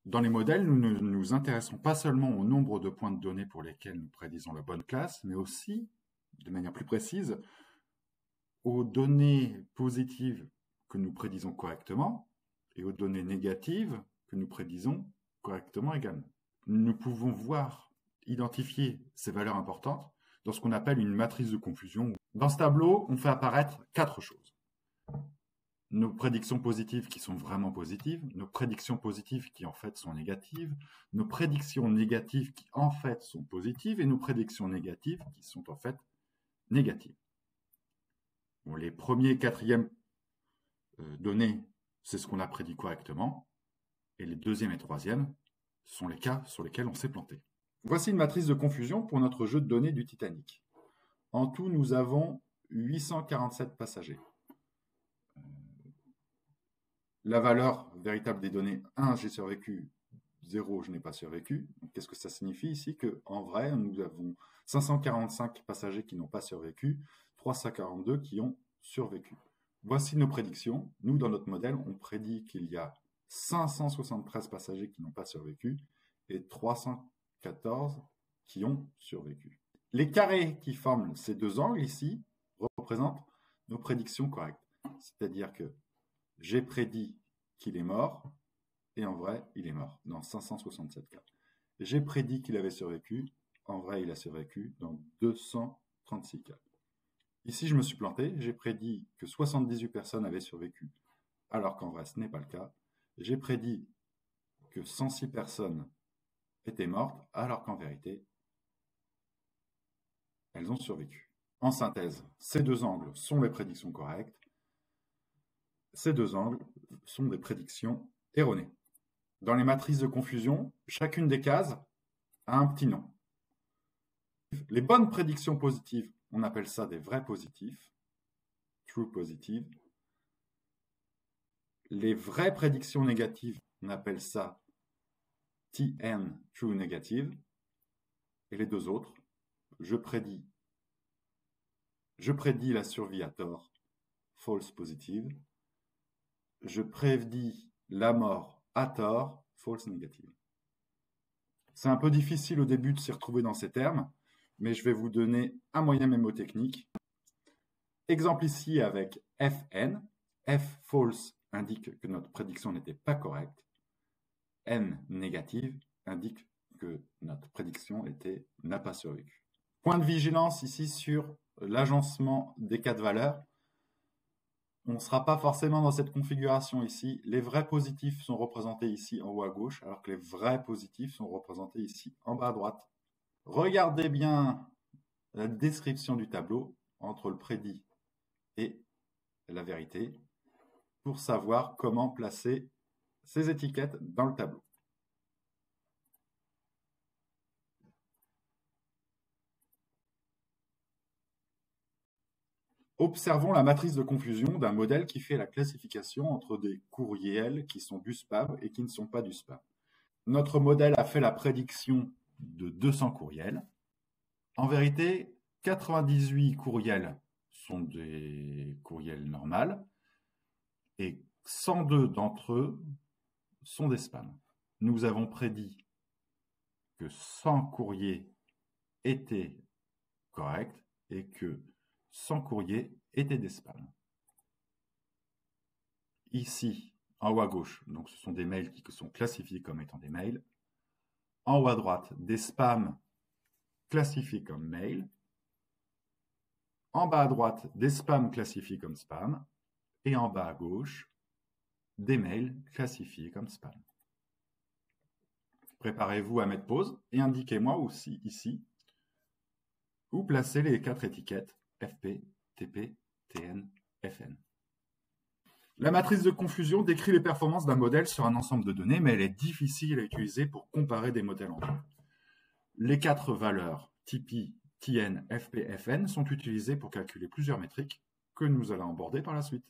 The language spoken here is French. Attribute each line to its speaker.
Speaker 1: Dans les modèles, nous ne nous intéressons pas seulement au nombre de points de données pour lesquels nous prédisons la bonne classe, mais aussi, de manière plus précise, aux données positives que nous prédisons correctement et aux données négatives que nous prédisons correctement également. Nous pouvons identifier ces valeurs importantes dans ce qu'on appelle une matrice de confusion. Dans ce tableau, on fait apparaître 4 choses. Nos prédictions positives qui sont vraiment positives, nos prédictions positives qui en fait sont négatives, nos prédictions négatives qui en fait sont positives et nos prédictions négatives qui sont en fait négatives. Bon, les premiers et quatrièmes données, c'est ce qu'on a prédit correctement, et les deuxièmes et troisièmes sont les cas sur lesquels on s'est planté. Voici une matrice de confusion pour notre jeu de données du Titanic. En tout, nous avons 847 passagers. La valeur véritable des données, 1, j'ai survécu, 0, je n'ai pas survécu. Qu'est-ce que ça signifie ici? Qu'en vrai, nous avons 545 passagers qui n'ont pas survécu, 342 qui ont survécu. Voici nos prédictions. Nous, dans notre modèle, on prédit qu'il y a 573 passagers qui n'ont pas survécu et 314 qui ont survécu. Les carrés qui forment ces deux angles ici représentent nos prédictions correctes. C'est-à-dire que j'ai prédit qu'il est mort, et en vrai, il est mort, dans 567 cas. J'ai prédit qu'il avait survécu, en vrai, il a survécu dans 236 cas. Ici, je me suis planté, j'ai prédit que 78 personnes avaient survécu, alors qu'en vrai, ce n'est pas le cas. J'ai prédit que 106 personnes étaient mortes, alors qu'en vérité, elles ont survécu. En synthèse, ces deux angles sont les prédictions correctes. Ces deux angles sont des prédictions erronées. Dans les matrices de confusion, chacune des cases a un petit nom. Les bonnes prédictions positives, on appelle ça des vrais positifs, true positive. Les vraies prédictions négatives, on appelle ça TN, true negative. Et les deux autres, je prédis la survie à tort, false positive. Je prédis la mort à tort, false negative. C'est un peu difficile au début de s'y retrouver dans ces termes, mais je vais vous donner un moyen mémotechnique. Exemple ici avec FN. F false indique que notre prédiction n'était pas correcte. N négative indique que notre prédiction n'a pas survécu. Point de vigilance ici sur l'agencement des cas de valeurs. On ne sera pas forcément dans cette configuration ici. Les vrais positifs sont représentés ici en haut à gauche, alors que les vrais positifs sont représentés ici en bas à droite. Regardez bien la description du tableau entre le prédit et la vérité pour savoir comment placer ces étiquettes dans le tableau. Observons la matrice de confusion d'un modèle qui fait la classification entre des courriels qui sont du spam et qui ne sont pas du spam. Notre modèle a fait la prédiction de 200 courriels. En vérité, 98 courriels sont des courriels normaux et 102 d'entre eux sont des spams. Nous avons prédit que 100 courriers étaient corrects et que 100 courriers étaient des spams. Ici, en haut à gauche, donc ce sont des mails qui sont classifiés comme étant des mails. En haut à droite, des spams classifiés comme mails. En bas à droite, des spams classifiés comme spam. Et en bas à gauche, des mails classifiés comme spam. Préparez-vous à mettre pause et indiquez-moi aussi ici où placer les 4 étiquettes FP, TP, TN, FN. La matrice de confusion décrit les performances d'un modèle sur un ensemble de données, mais elle est difficile à utiliser pour comparer des modèles entre eux. Les 4 valeurs TP, TN, FP, FN sont utilisées pour calculer plusieurs métriques que nous allons aborder par la suite.